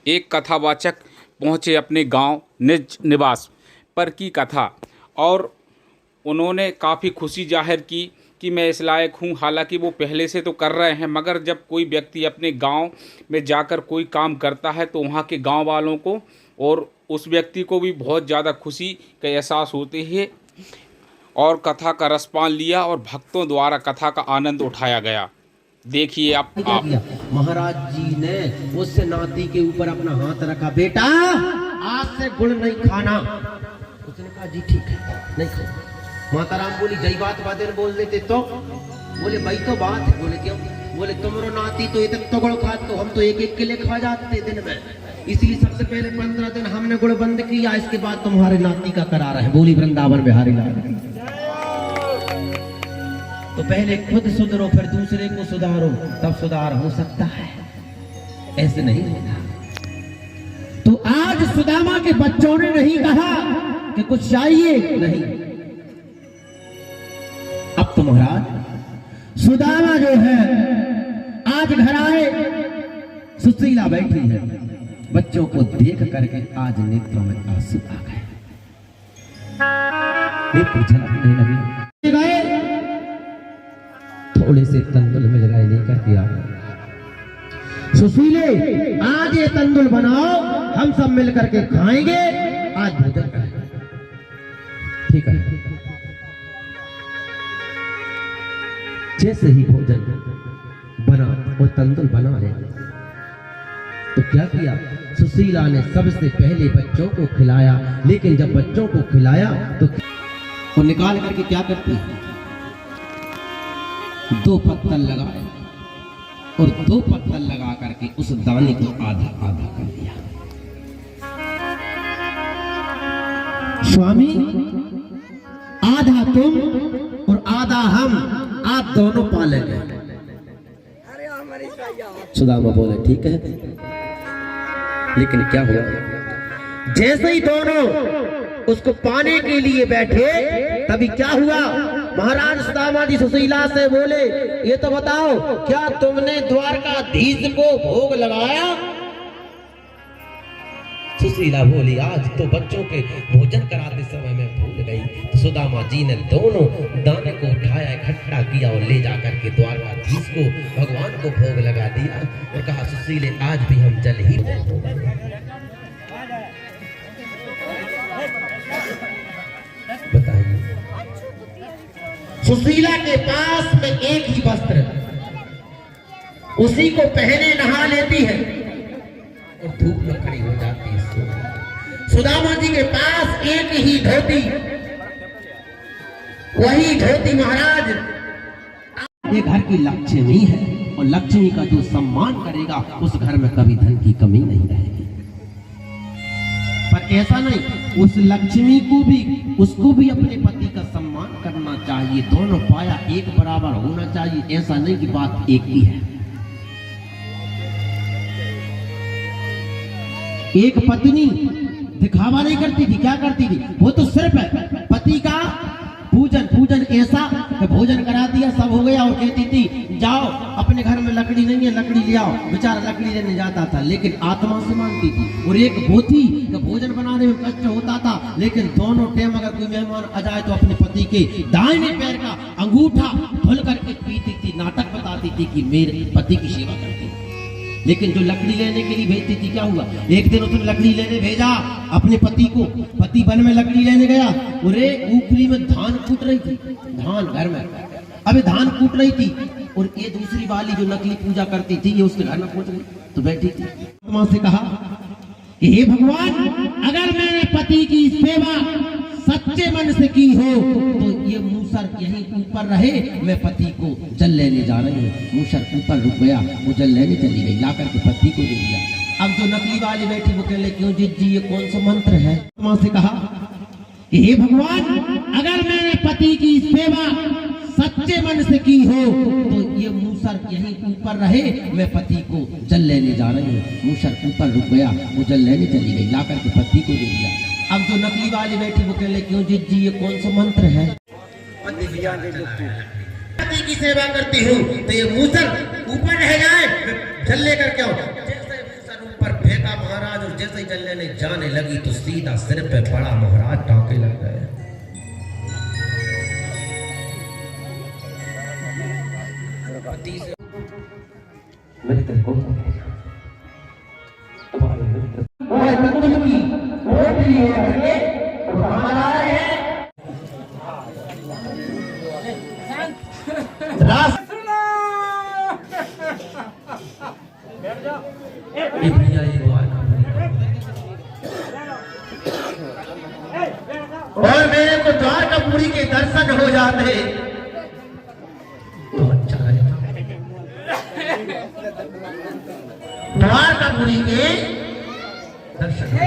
एक कथावाचक पहुँचे अपने गांव निज निवास पर की कथा, और उन्होंने काफ़ी खुशी जाहिर की कि मैं इस लायक हूँ। हालांकि वो पहले से तो कर रहे हैं, मगर जब कोई व्यक्ति अपने गांव में जाकर कोई काम करता है तो वहाँ के गांव वालों को और उस व्यक्ति को भी बहुत ज़्यादा खुशी का एहसास होते है। और कथा का रसपान लिया और भक्तों द्वारा कथा का आनंद उठाया गया। देखिए आप महाराज जी ने उस नाती के ऊपर अपना हाथ रखा, बेटा आज से गुड़ नहीं खाना। उसने कहा जी ठीक है नहीं खाऊंगा। माता राम बोली जय बात बातें बोल देते तो बोले भाई तो बात है। बोले क्यों? बोले तुमरो नाती तो इतना तो गुड़ खा, तो हम तो एक एक किले खा जाते दिन में, इसलिए सबसे पहले 15 दिन हमने गुड़ बंद किया, इसके बाद तुम्हारे नाती का करार है। बोली वृंदावन बिहारी लाल। तो पहले खुद सुधरो फिर दूसरे को सुधारो, तब सुधार हो सकता है, ऐसे नहीं होगा। तो आज सुदामा के बच्चों ने नहीं कहा कि कुछ चाहिए नहीं। अब तो महाराज सुदामा जो है आज घर आए, सुशीला बैठी है, बच्चों को देख करके आज नेत्रों में आंसू आ गए, नेत्र झलकने लगे। गए थोड़े से तंदुल मिल गए, लेकर के आ सुशीले आज ये तंदुल बनाओ, हम सब मिल करके खाएंगे, आज भोजन करेंगे। ठीक है। जैसे ही भोजन बना और तंदुल बना ले तो क्या किया, सुशीला ने सबसे पहले बच्चों को खिलाया। लेकिन जब बच्चों को खिलाया तो वो निकाल करके क्या करती है, 2 पत्थर लगाए और 2 पत्थर लगा करके उस दाने को आधा आधा कर दिया। स्वामी आधा तुम और आधा हम, आप दोनों पालेंगे। सुदामा बोले ठीक है। लेकिन क्या हुआ, जैसे ही दोनों उसको पाने के लिए बैठे तभी क्या हुआ, महाराज सुदामा जी सुशीला से बोले ये तो बताओ क्या तुमने द्वारकाधीश को भोग लगाया? सुशीला बोली आज तो बच्चों के भोजन कराते समय मैं भूल गई। तो सुदामा जी ने दोनों दाने को उठाया, इकट्ठा किया और ले जाकर के द्वारकाधीश को भगवान को भोग लगा दिया और कहा सुशीले आज भी हम जल ही। बताइए, सुशीला के पास में एक ही वस्त्र, उसी को पहने नहा लेती है और धूप में खड़ी हो जाती है। सुदामा जी के पास एक ही धोती, वही धोती महाराज ये घर की लक्ष्मी है और लक्ष्मी का जो सम्मान करेगा उस घर में कभी धन की कमी नहीं रहेगी। पर ऐसा नहीं, उस लक्ष्मी को भी उसको भी अपने पति का सम्मान करना चाहिए, दोनों पाया एक बराबर होना चाहिए। ऐसा नहीं कि बात एक ही है। एक पत्नी दिखावा नहीं करती थी, क्या करती थी, वो तो सिर्फ पति का पूजन ऐसा भोजन करा दिया, सब हो गया और कहती थी जाओ अपने घर में लकड़ी नहीं है लकड़ी ले आओ, बेचारा लकड़ी लेने जाता था लेकिन आत्मा से मानती थी। और एक वो थी तो भोजन बनाने में कष्ट होता था, लेकिन दोनों टाइम अगर कोई मेहमान आ जाए तो अपने पति के दाहिने पैर का अंगूठा धुल करके पीती थी, नाटक बताती थी कि मेरे पति की सेवा करती थी। लेकिन जो लकड़ी लेने के लिए भेजती थी, क्या हुआ, एक दिन उसने लकड़ी लेने भेजा अपने पति को, पति वन में लकड़ी लेने गया और ऊपरी में धान कूट रही थी, धान घर में अबे धान कूट रही थी और ये दूसरी वाली जो नकली पूजा करती थी ये उसके घर में पहुंच गई तो बैठी थी। मां से कहा कि हे भगवान अगर मैंने पति की सेवा सच्चे मन से की हो तो ये मूसर यहीं ऊपर रहे, मैं पति को जल लेने जा रही हूँ। मूसर ऊपर रुक गया, वो जल लेने चली गई, लाकर के पति को दे दिया। अब जो नकली वाली बैठी वो कहले क्यों जी ये कौन सा मंत्र है? मां से कहा कि हे भगवान अगर मैंने पति की सेवा सच्चे मन से की हो तो ये मूसर यहीं ऊपर रहे, मैं पति को जल लेने जा रही हूँ। मूसर ऊपर रुक गया, वो जल लेने चली गई, लाकर के पति को दे दिया। अब जो नकली वाली बैठी वो कहले क्यों जी ये कौन सा मंत्र है? पति की सेवा करती हूँ तो ये मूसर ऊपर रह जाए, जल लेकर क्या हो? जैसे मूसर ऊपर फेंका जलते जलने जाने लगी तो सीधा सिर पे पड़ा महाराज, टाके लग गए। मित्र को तुम्हारे मित्र की तो हमारा है भैया ये और मेरे को द्वारकापुरी के दर्शन हो जाते तो अच्छा लगेगा। द्वारकापुरी के दर्शन हो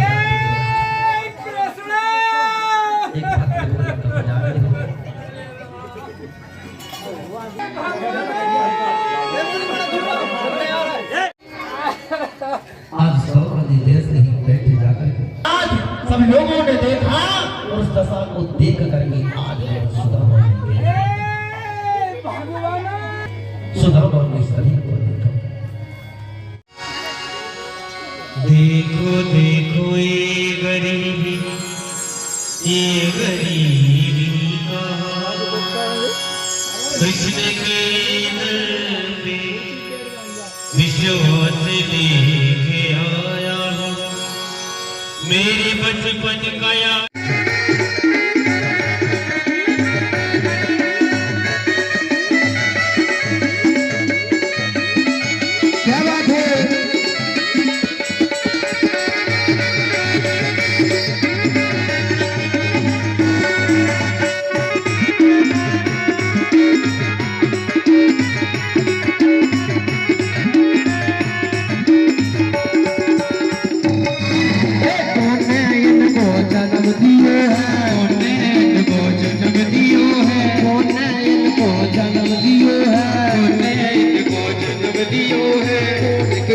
आज सौभाग्य देश से ही बैठे जाकर के आज सब लोगों ने देखा, उस दशा को देख करके आज सुदामा ने सभी को देखा। देखो देखो ये गरीबी का कृष्ण के दर पे विश्वास लेके आया हूँ, मेरे बचपन का याद।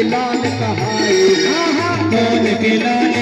लाल कहाए, कौन के लाल